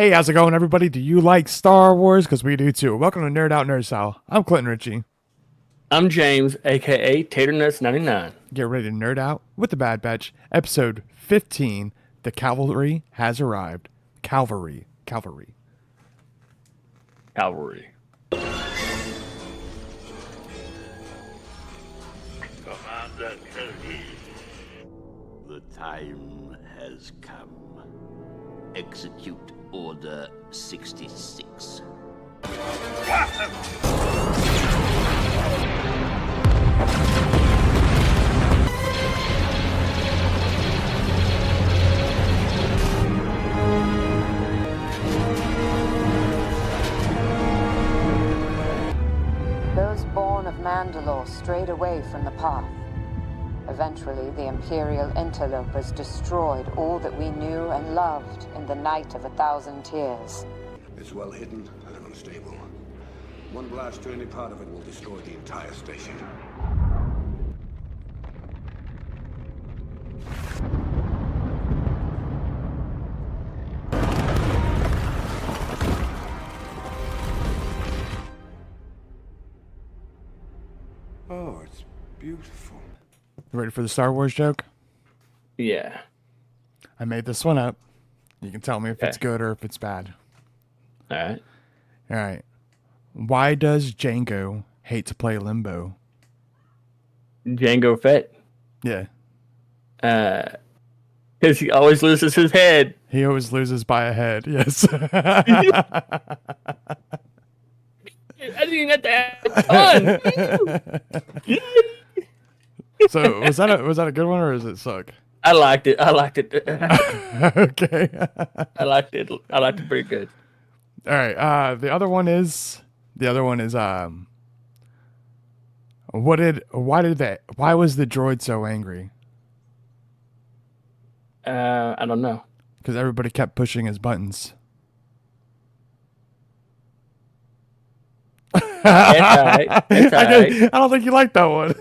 Hey, how's it going, everybody? Do you like Star Wars? Because we do too. Welcome to Nerd Out Nerd Style. I'm Clinton Ritchie. I'm James, aka Taternuts99. Get ready to nerd out with the Bad Batch. Episode 15. The cavalry has arrived. Cavalry. Cavalry. Cavalry. Commander Kelly. The time has come. Execute Order 66. Those born of Mandalore strayed away from the path. Eventually, the Imperial interlopers destroyed all that we knew and loved in the Night of 1,000 Tears. It's well hidden and unstable. One blast to any part of it will destroy the entire station. Oh, it's beautiful. You ready for the Star Wars joke? Yeah. I made this one up. You can tell me if it's Okay. good or if it's bad. All right. All right. Why does Django hate to play Limbo? Django Fett. Yeah. Because he always loses his head. He always loses by a head. Yes. I didn't even have to have fun. So was that a good one or does it suck? I liked it. Okay. I liked it pretty good. All right. The other one is why was the droid so angry? I don't know. Because everybody kept pushing his buttons. It's all right. It's all right. I don't think you like that one.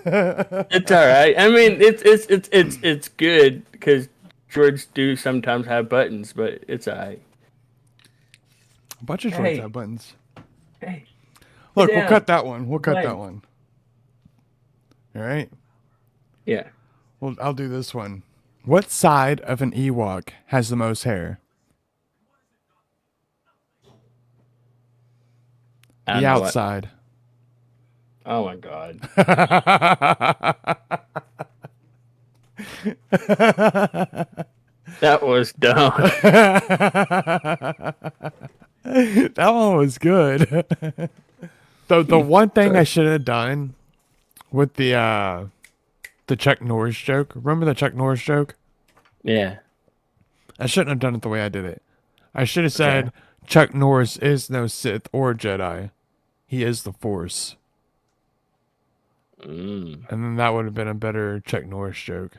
It's all right. I mean, it's good because droids do sometimes have buttons, but it's all right. A bunch of droids Hey. have buttons. Hey. Look, Sit we'll down. cut that one. We'll cut Right. that one. All right. Yeah. Well, I'll do this one. What side of an Ewok has the most hair? I don't The know what- outside. Oh my god. That was dumb. That one was good. The one thing I should have done with the Chuck Norris joke. Remember the Chuck Norris joke? Yeah. I shouldn't have done it the way I did it. I should have said Chuck Norris is no Sith or Jedi. He is the Force. And then that would have been a better Chuck Norris joke.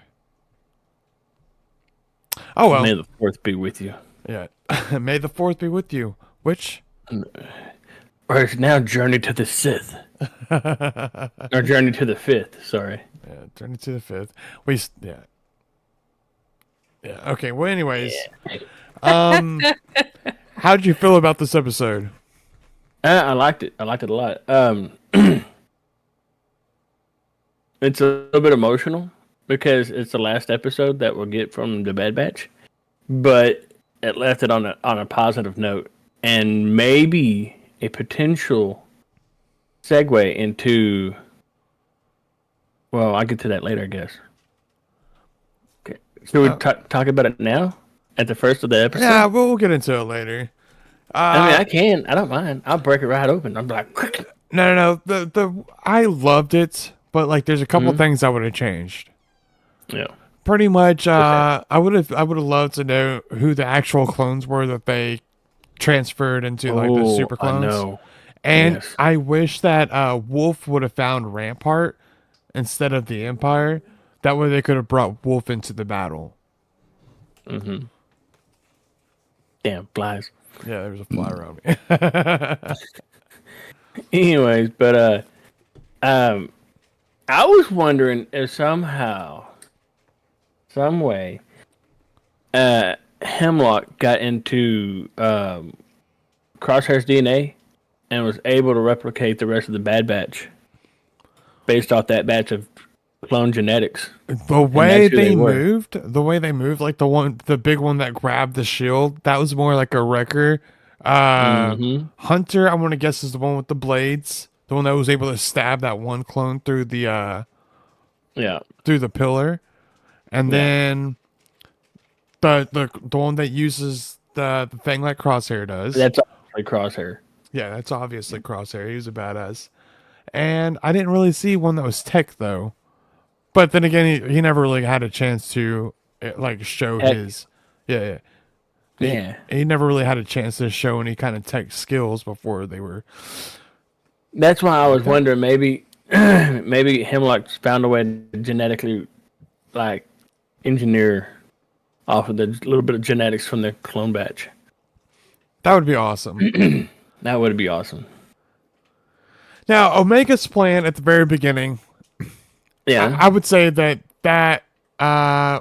Oh well. May the fourth be with you. Yeah. May the fourth be with you. Which? Or it's now Journey to the Sith. Or Journey to the Fifth, sorry. Yeah, turn it to the fifth. Yeah. Yeah. Okay. Well, anyways, how did you feel about this episode? I liked it. I liked it a lot. It's a little bit emotional because it's the last episode that we'll get from the Bad Batch, but it left it on a positive note and maybe a potential segue into. Well, I'll get to that later, I guess. Okay, should we talk about it now at the first of the episode? Yeah, we'll get into it later. I mean, I can. I don't mind. I'll break it right open. I'm like, quick. No. The I loved it, but like, there's a couple things I would have changed. Yeah. Pretty much, I would have loved to know who the actual clones were that they transferred into like the super clones. I know. And Yes. I wish that Wolf would have found Rampart instead of the Empire. That way they could have brought Wolf into the battle. Damn flies. Yeah, there was a fly around me. Anyways, but I was wondering if somehow, some way, Hemlock got into Crosshair's DNA and was able to replicate the rest of the Bad Batch based off that batch of clone genetics. The And way that's who they were. moved, like the big one that grabbed the shield, that was more like a wrecker. Mm-hmm. Hunter, I want to guess, is the one with the blades, the one that was able to stab that one clone Yeah. through the pillar, and Yeah. then the one that uses the thing like Crosshair does. That's like Crosshair. Yeah, that's obviously Crosshair. He was a badass. And I didn't really see one that was Tech though. But then again, he never really had a chance to like show Heck. his. Yeah, yeah. Yeah. He never really had a chance to show any kind of tech skills before they were. That's why I was wondering maybe maybe Hemlock's found a way to genetically like engineer off of the little bit of genetics from the clone batch. That would be awesome. That would be awesome. Now, Omega's plan at the very beginning, Yeah. I would say that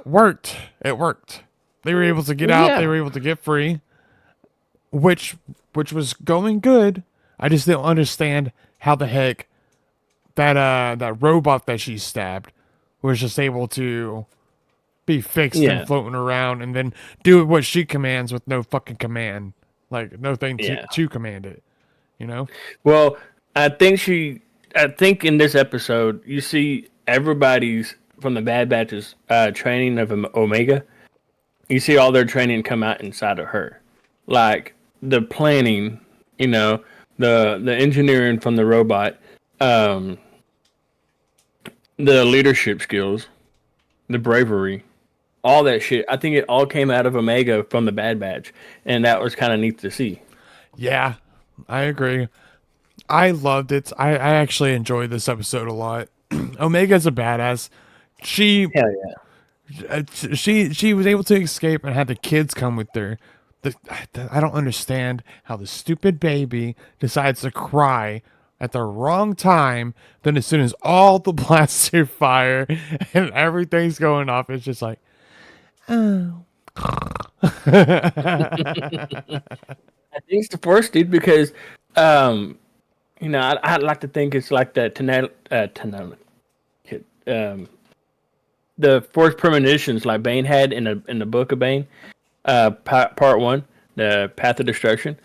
worked. It worked. They were able to get out. Yeah. They were able to get free, which was going good. I just didn't understand how the heck that robot that she stabbed was just able to be fixed Yeah. and floating around and then do what she commands with no fucking command, like no thing Yeah. to command it. You know? Well, I think in this episode you see everybody's from the Bad Batch's training of Omega. You see all their training come out inside of her, like the planning, the engineering from the robot, the leadership skills, the bravery, all that shit. I think it all came out of Omega from the Bad Batch, and that was kind of neat to see. Yeah, I agree. I loved it. I actually enjoyed this episode a lot. Omega's a badass. She Hell yeah. she was able to escape and had the kids come with her. I don't understand how the stupid baby decides to cry at the wrong time. Then as soon as all the blasters fire and everything's going off, it's just like, oh. I think it's the Force, dude, because I'd like to think it's like the the Force premonitions like Bane had in the Book of Bane, part one, the Path of Destruction.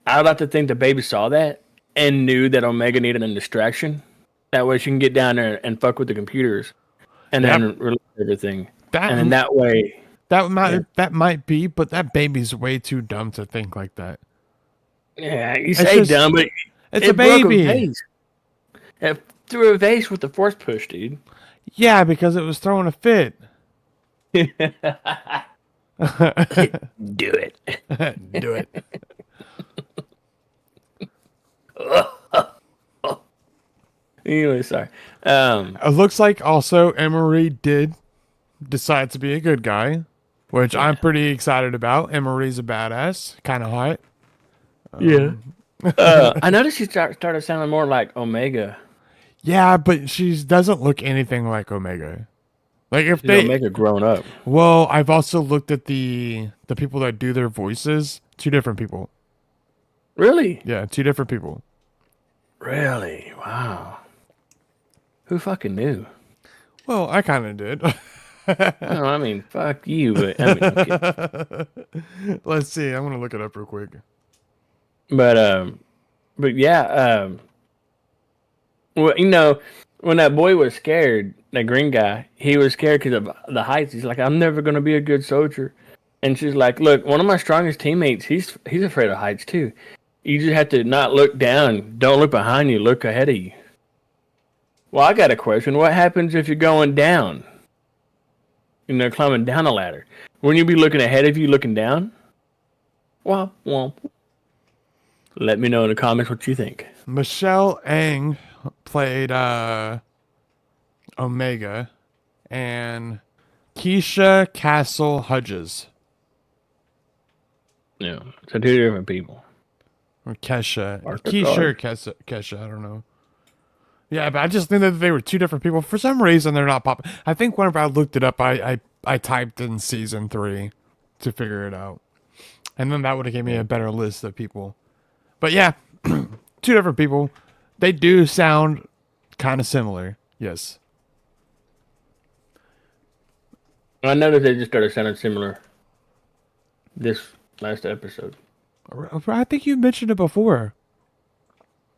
I'd like to think the baby saw that and knew that Omega needed a distraction. That way she can get down there and fuck with the computers, and then release everything. And in that way, that might be, but that baby's way too dumb to think like that. yeah, you say dumb, but it's it a broke baby. vase. It threw a vase with the Force push, dude. Yeah, because it was throwing a fit. Do it. Do it. Anyway, sorry. It looks like also Emery did decide to be a good guy, which I'm pretty excited about. Emery's a badass, kind of hot. Yeah. I noticed she started sounding more like Omega. Yeah, but she doesn't look anything like Omega. Like if She's they Omega grown up. Well, I've also looked at the people that do their voices. Two different people. Really? Yeah, two different people. Really? Wow. Who fucking knew? Well, I kind of did. No, I mean, fuck you. But, I mean, okay. Let's see. I'm gonna look it up real quick. But yeah. Well, when that boy was scared, that green guy, he was scared because of the heights. He's like, I'm never gonna be a good soldier. And she's like, look, one of my strongest teammates, he's afraid of heights too. You just have to not look down. Don't look behind you. Look ahead of you. Well, I got a question. What happens if you're going down? Climbing down a ladder. Wouldn't you be looking ahead of you, looking down? Womp womp. Let me know in the comments what you think. Michelle Ang played Omega, and Keisha Castle Hudges. Yeah, so two different people. Or Kesha. Marker Keisha or card. Kesha, I don't know. Yeah, but I just think that they were two different people. For some reason, they're not popping. I think whenever I looked it up, I typed in season 3 to figure it out. And then that would have given me a better list of people. But yeah, two different people. They do sound kind of similar. Yes. I noticed they just started sounding similar this last episode. I think you mentioned it before.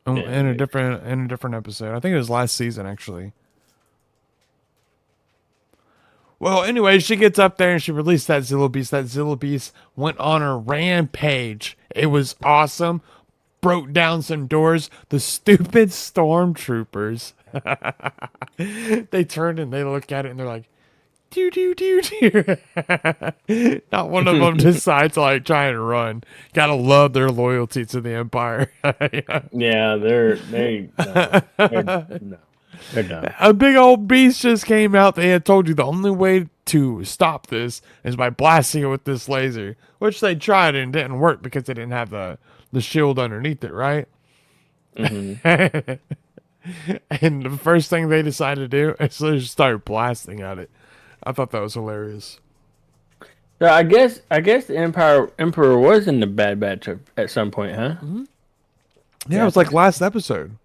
In Yeah, a maybe. different episode. I think it was last season actually. Well, anyway, she gets up there and she released that Zilla Beast. That Zilla Beast went on a rampage. It was awesome. Broke down some doors. The stupid stormtroopers. They turn and they look at it and they're like, doo doo doo doo. Not one of them decides to like try and run. Gotta love their loyalty to the Empire. Yeah, they're no, they're done. A big old beast just came out. They had told you the only way to stop this is by blasting it with this laser, which they tried and didn't work because they didn't have the shield underneath it, right? Mm-hmm. And the first thing they decided to do is they just start blasting at it. I thought that was hilarious. So I guess the Emperor was in the Bad Batch at some point, huh? Yeah, it was like last episode.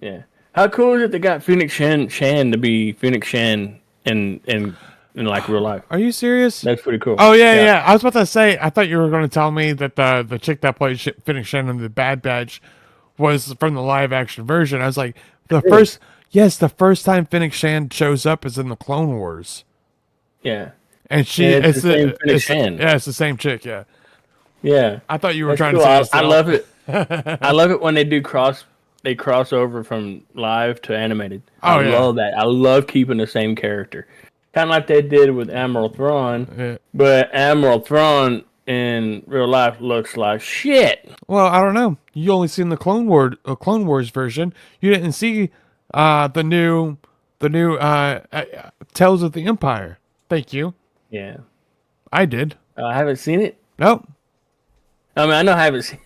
Yeah. How cool is it they got Phoenix Shan to be Phoenix Shan in like real life? Are you serious? That's pretty cool. Oh yeah. I was about to say. I thought you were going to tell me that the chick that played Phoenix Shannon in the Bad Batch was from the live action version. I was like, the first time Phoenix Shan shows up is in the Clone Wars, Yeah. and It's the same Phoenix Shan. Yeah, it's the same chick. Yeah, Yeah. I thought you were That's trying cool. to say. I love it. I love it when they cross over from live to animated. Oh, I yeah. love that. I love keeping the same character. Kind of like they did with Admiral Thrawn, Yeah. but Admiral Thrawn in real life looks like shit. Well, I don't know. You only seen the Clone Wars version. You didn't see the new Tales of the Empire. Thank you. Yeah. I did. I haven't seen it. Nope. I mean, I know I haven't seen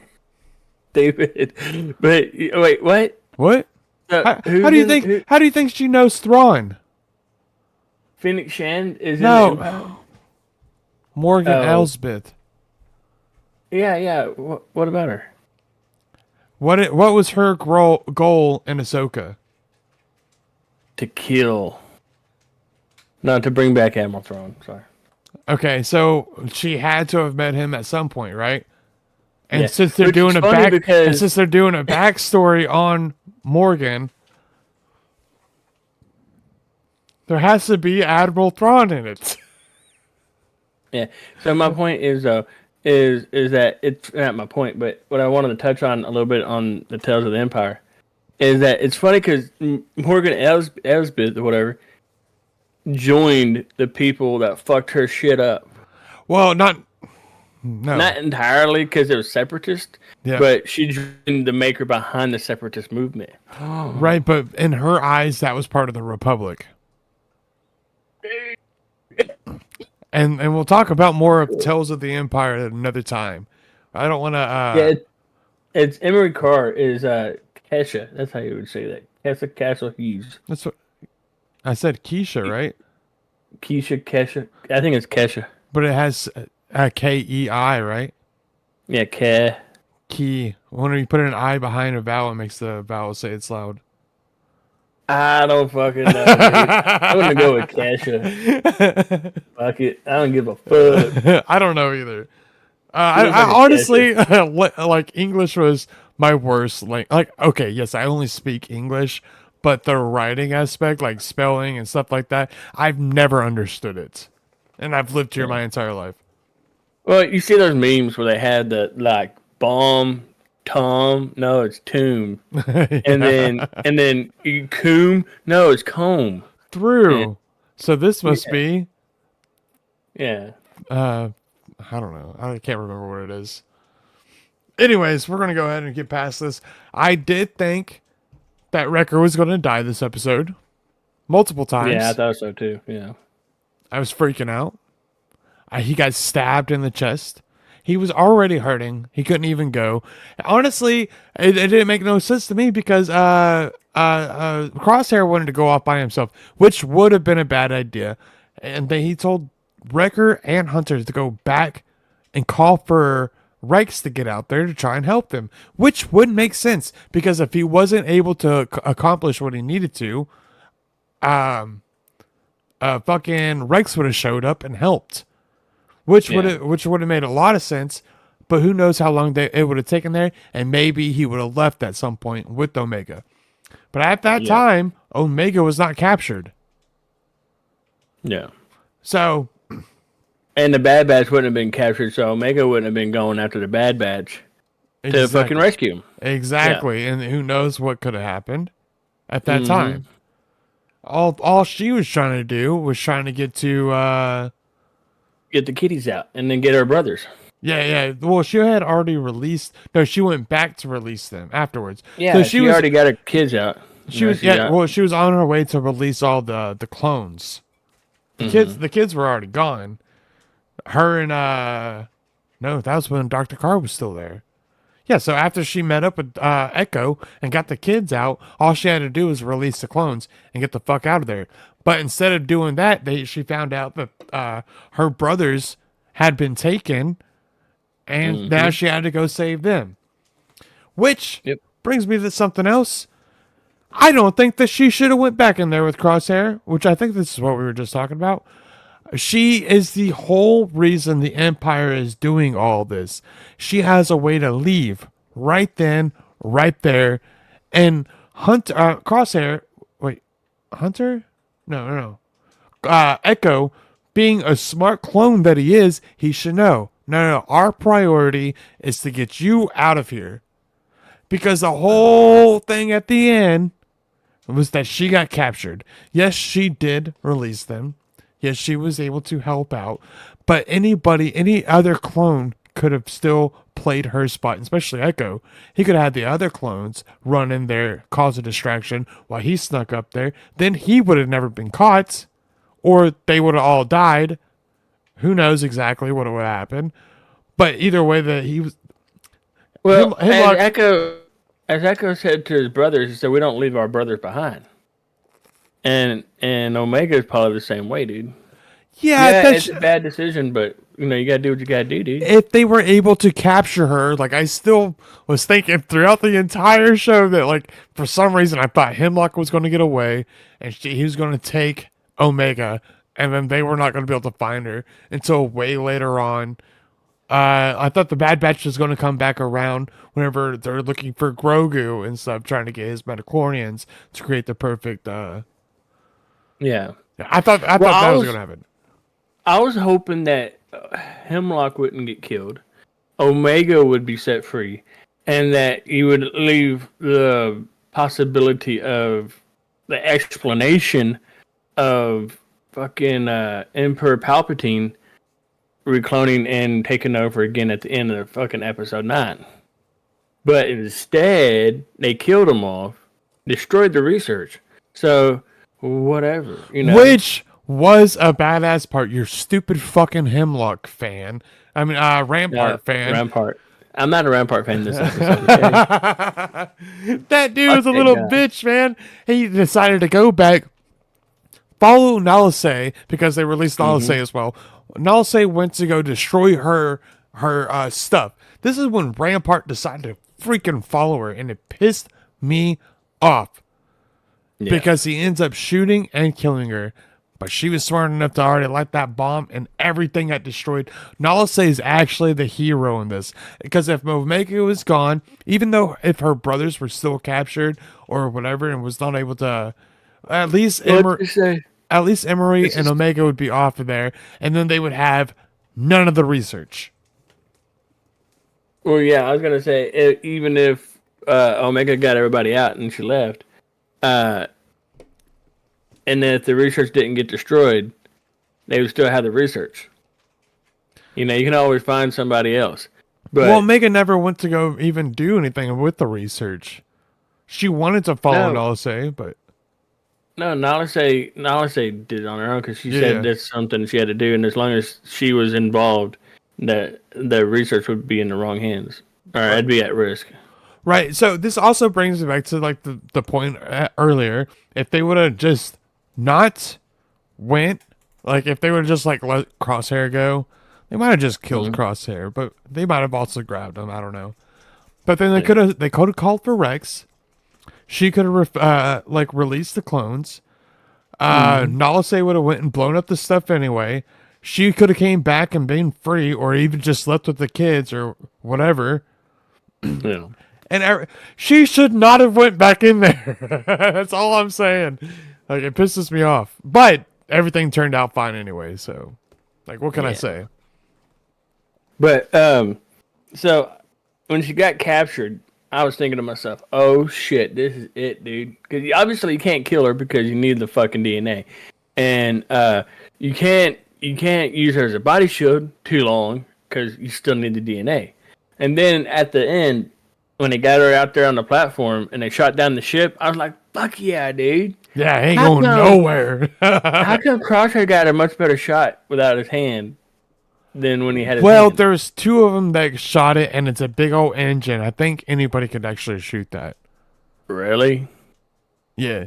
David, but wait, what? What? So, How do you think? How do you think she knows Thrawn? Phoenix Shan is in No. the Empire? Morgan Oh. Elsbeth. Yeah. What about her? What was her goal in Ahsoka? To kill. Not to bring back Admiral Thrawn. Sorry. Okay, so she had to have met him at some point, right? And Yeah. since they're Which is doing a funny because- since they're doing a backstory on Morgan, there has to be Admiral Thrawn in it. Yeah. So my point is that it's not my point, but what I wanted to touch on a little bit on the Tales of the Empire is that it's funny because Morgan Elsbeth or whatever joined the people that fucked her shit up. Well, not Entirely because it was separatist, Yeah. but she joined the maker behind the separatist movement. right, but in her eyes, that was part of the Republic. And we'll talk about more of Tales of the Empire at another time. I don't want to. Yeah, it's Emery Carr is Kesha. That's how you would say that. Kesha Castle Hughes. That's what I said. Keisha, right? Kesha. I think it's Kesha. But it has Kei, right? Yeah, Ke. Key. When you put an I behind a vowel, it makes the vowel say it's loud. I don't fucking know. Dude. I'm gonna go with Kesha. Fuck it. I don't give a fuck. I don't know either. Feels like I a honestly like English was my worst. Like okay, yes, I only speak English, but the writing aspect, like spelling and stuff like that, I've never understood it, and I've lived here my entire life. Well, you see those memes where they had the like bomb, Tom. No, it's tomb. And then you coom. No, it's comb. Through. So this must be. Yeah. I don't know. I can't remember what it is. Anyways, we're gonna go ahead and get past this. I did think that Wrecker was gonna die this episode, multiple times. Yeah, I thought so too. Yeah. I was freaking out. He got stabbed in the chest. He was already hurting. He couldn't even go. Honestly, it didn't make no sense to me because Crosshair wanted to go off by himself, which would have been a bad idea. And then he told Wrecker and Hunter to go back and call for Rex to get out there to try and help them, which would make sense because if he wasn't able to accomplish what he needed to, fucking Rex would have showed up and helped, which would have made a lot of sense. But who knows how long it would have taken there, and maybe he would have left at some point with Omega. But at that time, Omega was not captured. Yeah. So, and the Bad Batch wouldn't have been captured, so Omega wouldn't have been going after the Bad Batch to fucking rescue him. Exactly. Yeah. And who knows what could have happened at that time. All she was trying to do was trying to get to get the kiddies out and then get her brothers. Yeah. Well, she had already released. No, she went back to release them afterwards. Yeah, so she already got her kids out. She was she was on her way to release all the clones. The kids were already gone. Her and no, that was when Dr. Carr was still there. Yeah, so after she met up with Echo and got the kids out, all she had to do was release the clones and get the fuck out of there. But instead of doing that, she found out that her brothers had been taken, and now she had to go save them. Which brings me to something else. I don't think that she should have went back in there with Crosshair, which I think this is what we were just talking about. She is the whole reason the Empire is doing all this. She has a way to leave right then, right there. And Crosshair, wait, Hunter? No. Echo, being a smart clone that he is, he should know. No, our priority is to get you out of here. Because the whole thing at the end was that she got captured. Yes, she did release them. Yes, she was able to help out. But any other clone could have still played her spot, especially Echo. He could have had the other clones run in there, cause a distraction while he snuck up there. Then he would have never been caught. Or they would have all died. Who knows exactly what would happen. But either way, that he was... Well, as Echo said to his brothers, he said, we don't leave our brothers behind. And Omega is probably the same way, dude. Yeah, it's a bad decision, but you gotta do what you gotta do, dude. If they were able to capture her, like I still was thinking throughout the entire show that, like, for some reason I thought Hemlock was going to get away and he was going to take Omega, and then they were not going to be able to find her until way later on. I thought the Bad Batch was going to come back around whenever they're looking for Grogu and stuff, trying to get his midichlorians to create the perfect. Yeah, I thought that was going to happen. I was hoping that Hemlock wouldn't get killed, Omega would be set free, and that you would leave the possibility of the explanation of fucking Emperor Palpatine recloning and taking over again at the end of fucking episode 9. But instead, they killed them off, destroyed the research. So, whatever, Which was a badass part. You're stupid fucking Hemlock fan. I mean, Rampart fan. Rampart. I'm not a Rampart fan this episode, okay? That dude was a little bitch, man. He decided to go back, follow Nalase, because they released Nalase as well. Nalase went to go destroy her stuff. This is when Rampart decided to freaking follow her, and it pissed me off. Yeah. Because he ends up shooting and killing her. But she was smart enough to already light that bomb, and everything got destroyed. Nalase is actually the hero in this. Because if Omega was gone, even though if her brothers were still captured or whatever and was not able to, at least Emery and Omega would be off of there, and then they would have none of the research. Well, yeah, I was gonna say even if Omega got everybody out and she left, and then if the research didn't get destroyed, they would still have the research. You can always find somebody else. But Omega never went to go even do anything with the research. She wanted to follow Nalase, but. No, Nalase did it on her own because she said that's something she had to do, and as long as she was involved, that the research would be in the wrong hands, or it'd be at risk. Right. So this also brings me back to like the point earlier. If they would have just not went Like if they would just like let Crosshair go, they might have just killed Mhm. Crosshair, but they might have also grabbed him. I don't know. But then Yeah. they could have called for Rex. She could have like released the clones. Mhm. Nalase would have went and blown up the stuff anyway. She could have came back and been free, or even just slept with the kids or whatever. Yeah. And she should not have went back in there. That's all I'm saying. Like it pisses me off, but everything turned out fine anyway. So, like, what can I Yeah. say? But so when she got captured, I was thinking to myself, "Oh shit, this is it, dude." Because obviously you can't kill her because you need the fucking DNA, and you can't use her as a body shield too long because you still need the DNA. And then at the end, when they got her out there on the platform and they shot down the ship, I was like, "Fuck yeah, dude!" Yeah, I ain't How going come? nowhere. How come Crosshair got a much better shot without his hand than when he had his Well, hand? there's two of them that shot it, and it's a big old engine. I think anybody could actually shoot that. Really? Yeah.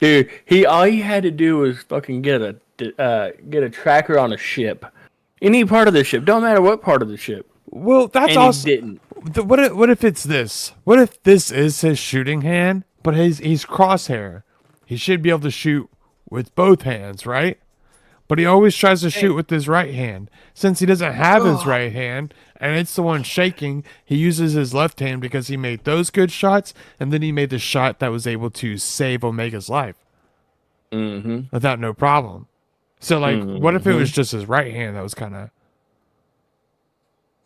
Dude, he all he had to do was fucking get a tracker on a ship, any part of the ship, don't matter what part of the ship, Well, that's and he also. didn't. What if it's this? What if this is his shooting hand, but he's crosshair? He should be able to shoot with both hands, right? But he always tries to shoot with his right hand. Since he doesn't have his right hand, and it's the one shaking, he uses his left hand because he made those good shots, and then he made the shot that was able to save Omega's life Mm-hmm. without no problem. So, like, what if it Mm-hmm. was just his right hand that was kind of.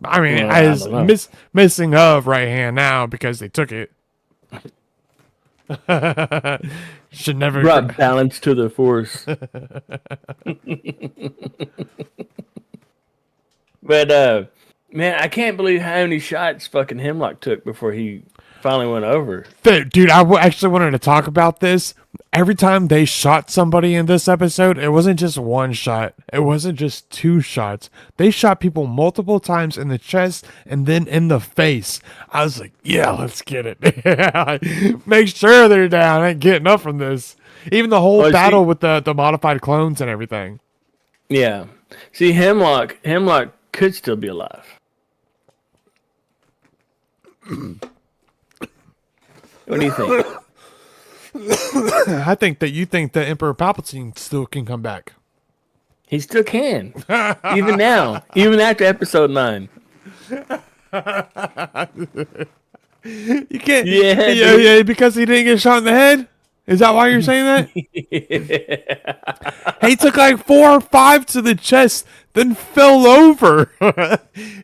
I mean, Well, I as don't know. missing of right hand now because they took it. Should never. Brought balance to the force. But man, I can't believe how many shots fucking Hemlock took before he finally went over. Dude, actually wanted to talk about this. Every time they shot somebody in this episode, it wasn't just one shot. It wasn't just two shots. They shot people multiple times in the chest and then in the face. I was like, yeah, let's get it. Make sure they're down. I ain't getting up from this. Even the whole Oh, battle see, with the modified clones and everything. yeah. See, Hemlock could still be alive. What do you think? I think that you think that Emperor Palpatine still can come back. He still can, even now, even after Episode 9. You can't. Yeah, Yeah, dude. yeah, because he didn't get shot in the head. Is that why you're saying that? He took like 4 or 5 to the chest, then fell over.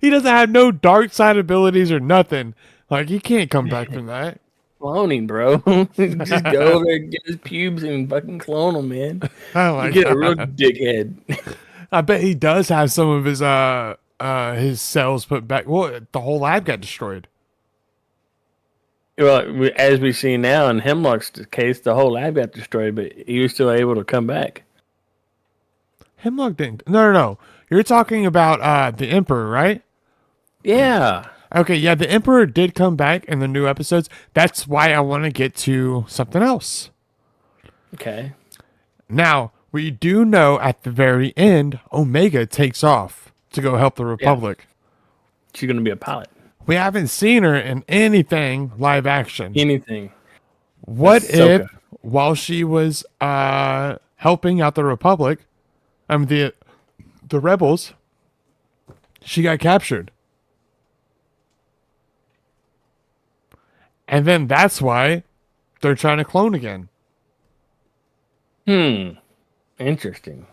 He doesn't have no dark side abilities or nothing. Like he can't come back from that. Cloning, bro. Just go over there, get his pubes, and fucking clone him, man. Oh You my get a real god! dickhead. I bet he does have some of his cells put back. Well, the whole lab got destroyed. Well, as we see now in Hemlock's case, the whole lab got destroyed, but he was still able to come back. Hemlock didn't. No. You're talking about the Emperor, right? Yeah. Okay, yeah, the Emperor did come back in the new episodes. That's why I want to get to something else. Okay. Now, we do know at the very end, Omega takes off to go help the Republic. She's gonna be a pilot. We haven't seen her in anything live action. Anything. What Ahsoka. if, while she was helping out the Republic, the rebels, she got captured? And then that's why they're trying to clone again. Interesting.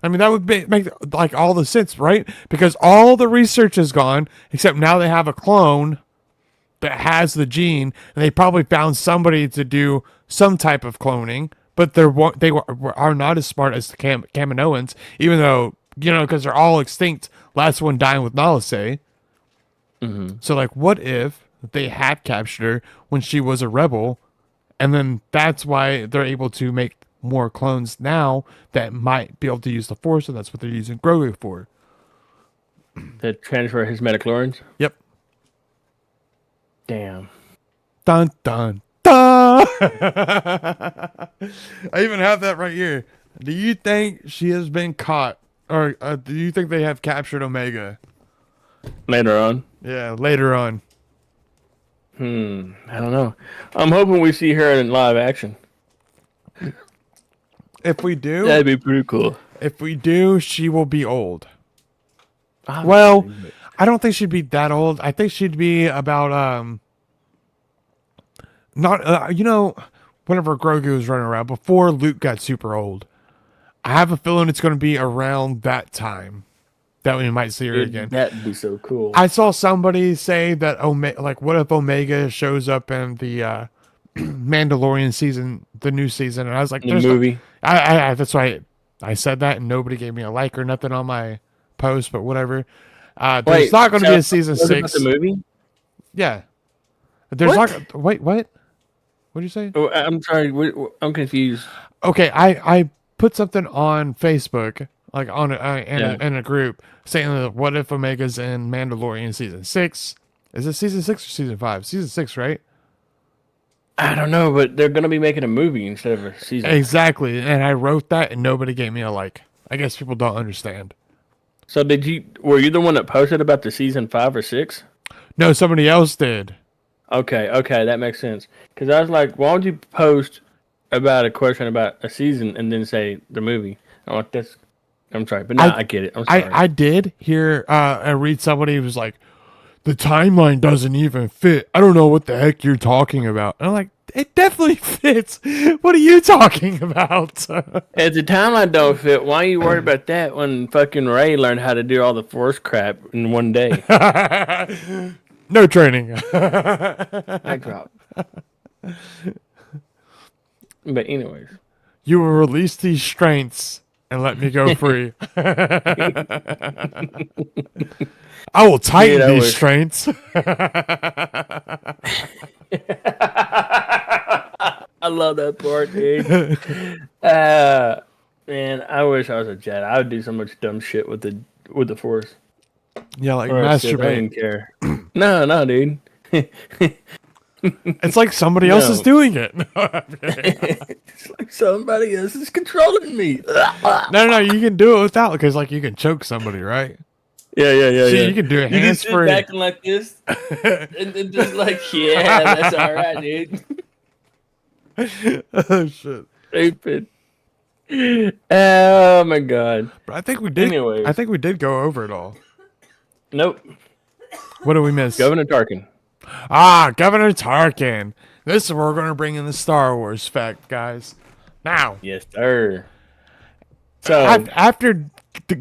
I mean, that would make like all the sense, right? Because all the research is gone, except now they have a clone that has the gene, and they probably found somebody to do some type of cloning, but are not as smart as the Kaminoans, even though, because they're all extinct, last one dying with Nalase. So, like, what if they had captured her when she was a rebel, and then that's why they're able to make more clones now that might be able to use the Force, and that's what they're using Grogu for. To transfer his metachlorines. Yep. Damn. Dun dun dun. I even have that right here. Do you think she has been caught, or do you think they have captured Omega? Later on. Yeah, later on. I don't know. I'm hoping we see her in live action. If we do, That'd be pretty cool. she will be old. Obviously, Well, but- I don't think she'd be that old. I think she'd be about not whenever Grogu was running around before Luke got super old. I have a feeling it's going to be around that time that we might see her again. That'd be so cool. I saw somebody say that what if Omega shows up in the Mandalorian season, the new season, and I was like, the "There's movie. I that's why I said that, and nobody gave me a like or nothing on my post, but whatever. There's not going to be a season what about 6. the movie? Yeah, there's What? not. Wait, what? What did you say? Oh, I'm sorry. I'm confused. Okay, I put something on Facebook, like on in a group, saying that what if Omega's in Mandalorian season 6? Is it season 6 or season 5? Season 6, right? I don't know, but they're gonna be making a movie instead of a season. Exactly, and I wrote that, and nobody gave me a like. I guess people don't understand. So were you the one that posted about the season 5 or 6? No, somebody else did. Okay, that makes sense. Because I was like, why would you post about a question about a season and then say the movie? I'm like, I'm sorry, but no, I get it. I'm sorry. I did hear I read somebody who was like, the timeline doesn't even fit. I don't know what the heck you're talking about. And I'm like, it definitely fits. What are you talking about? If the timeline don't fit, why are you worried about that when fucking Ray learned how to do all the Force crap in one day? No training. I drop. But anyways. You will release these strengths and let me go free. I will tighten Dude, I these wish- strengths. I love that part, dude. Man, I wish I was a Jedi. I would do so much dumb shit with the Force. Yeah, like Or a Sith, I masturbate. didn't care. No, dude. It's like somebody else is No. doing it. It's like somebody else is controlling me. No, you can do it without, because like you can choke somebody, right? Yeah. See, you can do it You hands just sit free. back and like this, and then just like, yeah, that's all right, dude. Oh shit! Stupid. Oh my god. But I think we did. Anyways. I think we did go over it all. Nope. What did we miss? Governor Tarkin. Governor Tarkin. This is where we're going to bring in the Star Wars fact, guys. Now, Yes, sir. So after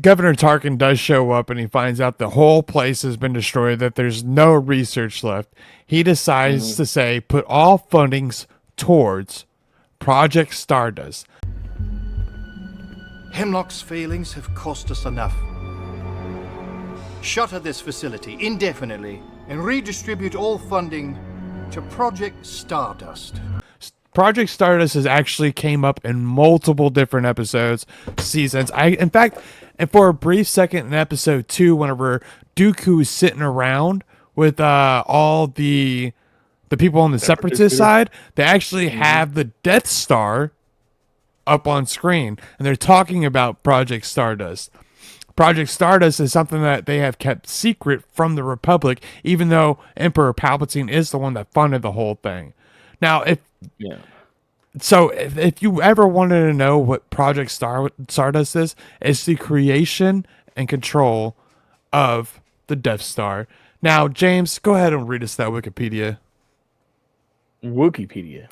Governor Tarkin does show up and he finds out the whole place has been destroyed, that there's no research left, he decides to say, put all fundings towards Project Stardust. Hemlock's failings have cost us enough. Shutter this facility indefinitely and redistribute all funding to Project Stardust. Project Stardust has actually came up in multiple different episodes, seasons. In fact, and for a brief second in episode 2, whenever Dooku is sitting around with all the people on the Separatist side, they actually have the Death Star up on screen, and they're talking about Project Stardust. Project Stardust is something that they have kept secret from the Republic, even though Emperor Palpatine is the one that funded the whole thing. Now, if you ever wanted to know what Project Stardust is, it's the creation and control of the Death Star. Now, James, go ahead and read us that Wikipedia. Wikipedia.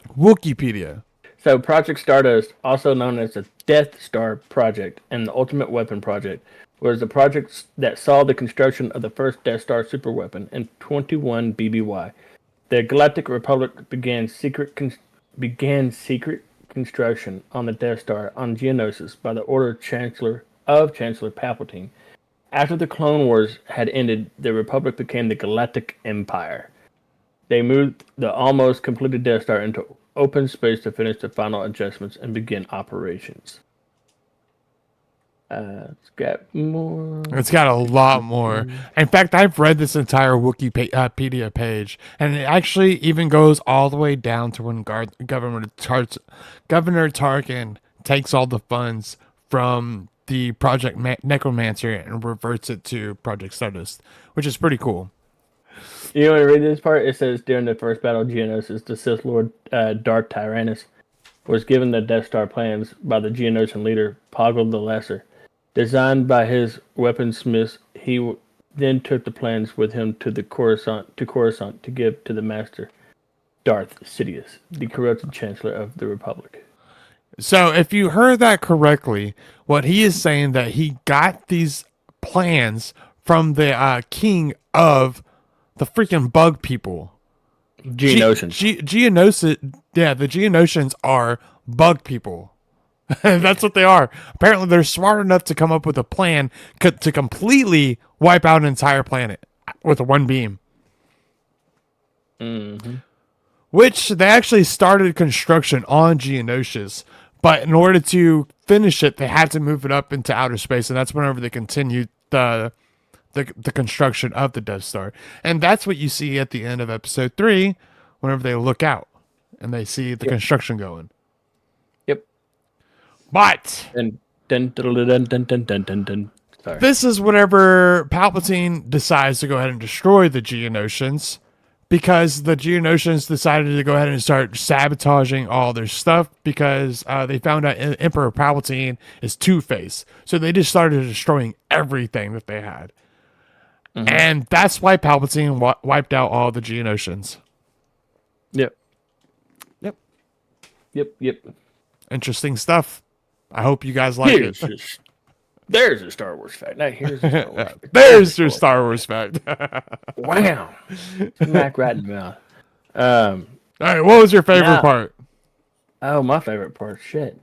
So Project Stardust, also known as the Death Star Project and the Ultimate Weapon Project, was the project that saw the construction of the first Death Star superweapon in 21 BBY. The Galactic Republic began secret construction on the Death Star on Geonosis by the order of Chancellor Palpatine. After the Clone Wars had ended, the Republic became the Galactic Empire. They moved the almost completed Death Star into open space to finish the final adjustments and begin operations. It's got more. It's got a lot more. In fact, I've read this entire Wikipedia page, and it actually even goes all the way down to when Governor Tarkin takes all the funds from the Project Necromancer and reverts it to Project Stardust, which is pretty cool. You want to read this part? It says during the first battle of Geonosis, the Sith Lord Darth Tyrannus was given the Death Star plans by the Geonosian leader Poggle the Lesser. Designed by his weaponsmiths, he then took the plans with him to Coruscant to give to the Master Darth Sidious, the corrupted Chancellor of the Republic. So if you heard that correctly, what he is saying that he got these plans from the king of the freaking bug people. Geonosians. The Geonosians are bug people. That's what they are. Apparently, they're smart enough to come up with a plan to completely wipe out an entire planet with one beam. Mm-hmm. Which they actually started construction on Geonosis, but in order to finish it, they had to move it up into outer space, and that's whenever they continued the construction of the Death Star. And that's what you see at the end of episode 3, whenever they look out and they see the construction going. Yep. But Sorry. this is whenever Palpatine decides to go ahead and destroy the Geonosians, because the Geonosians decided to go ahead and start sabotaging all their stuff because they found out Emperor Palpatine is Two-Face. So they just started destroying everything that they had. Mm-hmm. And that's why Palpatine wiped out all the Geonosians. Yep. Yep. Yep. Yep. Interesting stuff. I hope you guys like it. There's a Star Wars fact. Now here's a Star Wars fact. There's your Star Wars fact. Wow. Smack right in the mouth. All right, what was your favorite part? Oh, my favorite part. Shit.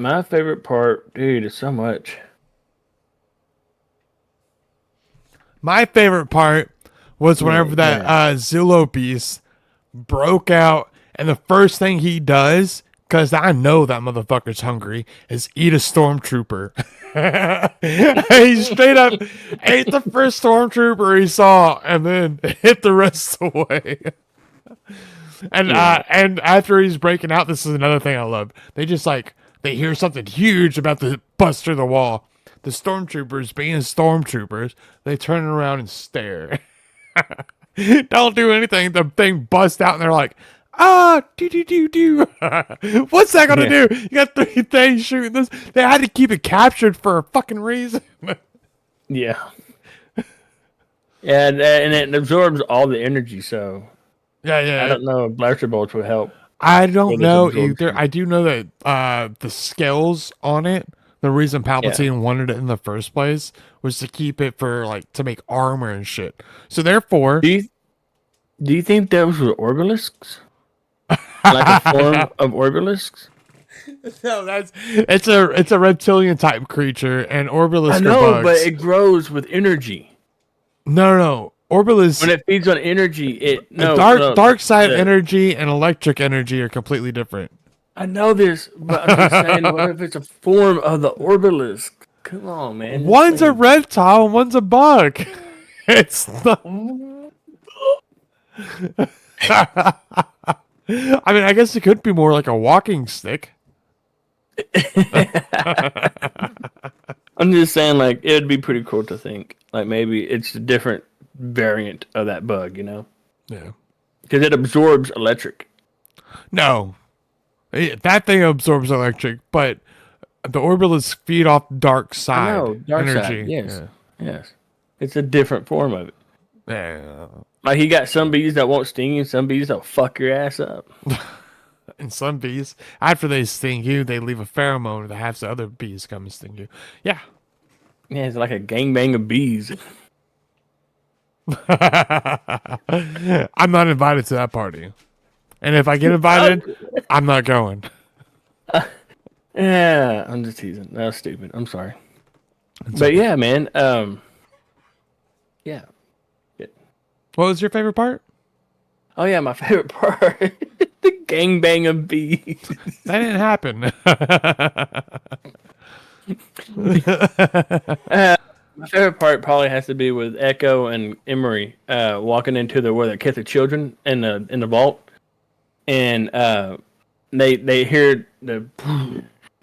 My favorite part, dude, is so much. My favorite part was whenever that Zillo beast broke out, and the first thing he does, because I know that motherfucker's hungry, is eat a stormtrooper. He straight up ate the first stormtrooper he saw, and then hit the rest away. And after he's breaking out, this is another thing I love. They hear something huge about to bust through the wall. The stormtroopers, being stormtroopers, they turn around and stare. Don't do anything. The thing busts out, and they're like, do. What's that gonna do? You got 3 things shooting this. They had to keep it captured for a fucking reason. Yeah. And it absorbs all the energy, so... Yeah. I don't know if blaster bolts would help. I don't know either. I do know that the scales on it, the reason Palpatine wanted it in the first place was to keep it for, to make armor and shit. So therefore... Do you think those were obelisks? Like a form of obelisks? No, it's a reptilian type creature, and obelisks I know, are bugs. but it grows with energy. No. Obelisk, when it feeds on energy, dark side energy and electric energy are completely different. I know this, but I'm just saying, what if it's a form of the obelisk? Come on, man. One's a reptile and one's a bug. It's not... I mean, I guess it could be more like a walking stick. I'm just saying, it'd be pretty cool to think. Maybe it's a different variant of that bug, you know? Yeah. Because it absorbs electric. No. That thing absorbs electric, but the obelisks feed off dark side energy. Side, yes. Yeah. Yes. It's a different form of it. Yeah. He got some bees that won't sting you, some bees that'll fuck your ass up. And some bees, after they sting you, they leave a pheromone that has the other bees come and sting you. Yeah. Yeah, it's like a gangbang of bees. I'm not invited to that party. And if I get invited, I'm not going. Yeah, I'm just teasing. That was stupid. I'm sorry. But yeah, man. Yeah. What was your favorite part? Oh yeah, my favorite part. The gangbang of bees. That didn't happen. My favorite part probably has to be with Echo and Emery walking into where they kept the children in the vault, and they hear the,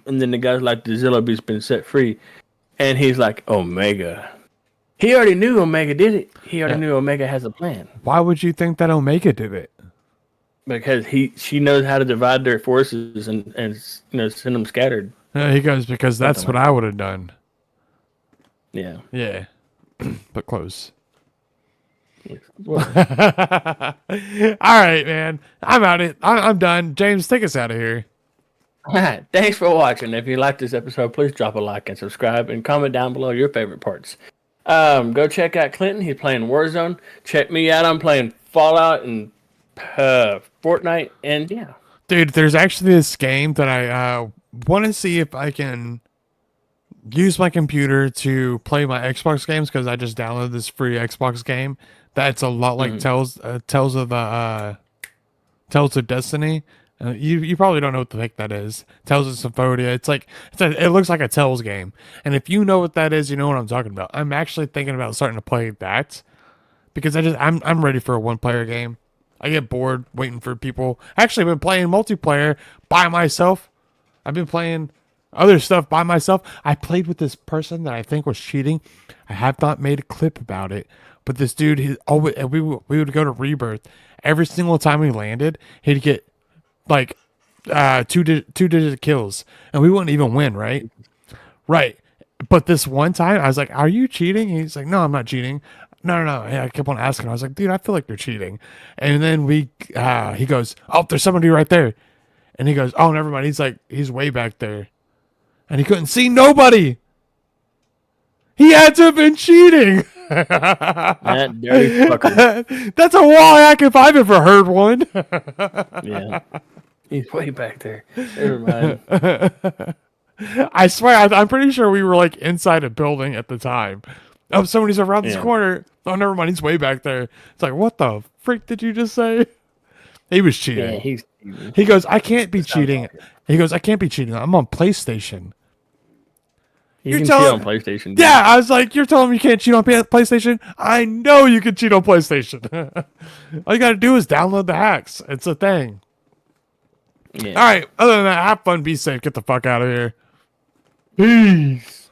and then the guy's like, the Zilla beast's been set free, and he's like, Omega. He already knew Omega did it. He already knew Omega has a plan Why would you think that Omega did it? because she knows how to divide their forces and send them scattered. He goes, because that's Something what like I would have done. Yeah. Yeah. But close. Well, All right, man. I'm out. I'm done. James, take us out of here. alright, thanks for watching. If you liked this episode, please drop a like and subscribe and comment down below your favorite parts. Go check out Clinton. He's playing Warzone. Check me out. I'm playing Fallout and Fortnite. And yeah. Dude, there's actually this game that I want to see if I can use my computer to play my Xbox games, because I just downloaded this free Xbox game that's a lot like Tales of Destiny. You probably don't know what the heck that is. Tales of Symphonia. It looks like a Tales game, and if you know what that is, you know what I'm talking about. I'm actually thinking about starting to play that because I'm ready for a one player game. I get bored waiting for people. Actually, I've been playing multiplayer by myself. I've been playing other stuff by myself. I played with this person that I think was cheating. I have not made a clip about it, but this dude, we would go to Rebirth. Every single time we landed, he'd get like two-digit kills, and we wouldn't even win, right? Right. But this one time, I was like, "Are you cheating?" He's like, "No, I'm not cheating." No. And I kept on asking. I was like, "Dude, I feel like you're cheating." And then he goes, "Oh, there's somebody right there." And he goes, "Oh, never mind." He's like, he's way back there, and he couldn't see nobody. He had to have been cheating. That dirty fucker. That's a wall hack if I've ever heard one. Yeah. He's way back there. Never mind. I swear, I'm pretty sure we were like inside a building at the time. Oh, somebody's around this corner. Oh, never mind. He's way back there. It's like, what the freak did you just say? He was cheating. Yeah, He goes, I can't be cheating. He goes, I can't be cheating. I'm on PlayStation. you can cheat on PlayStation. Dude. Yeah, I was like, you're telling me you can't cheat on PlayStation? I know you can cheat on PlayStation. All you got to do is download the hacks. It's a thing. Yeah. All right. Other than that, have fun, be safe, get the fuck out of here. Peace.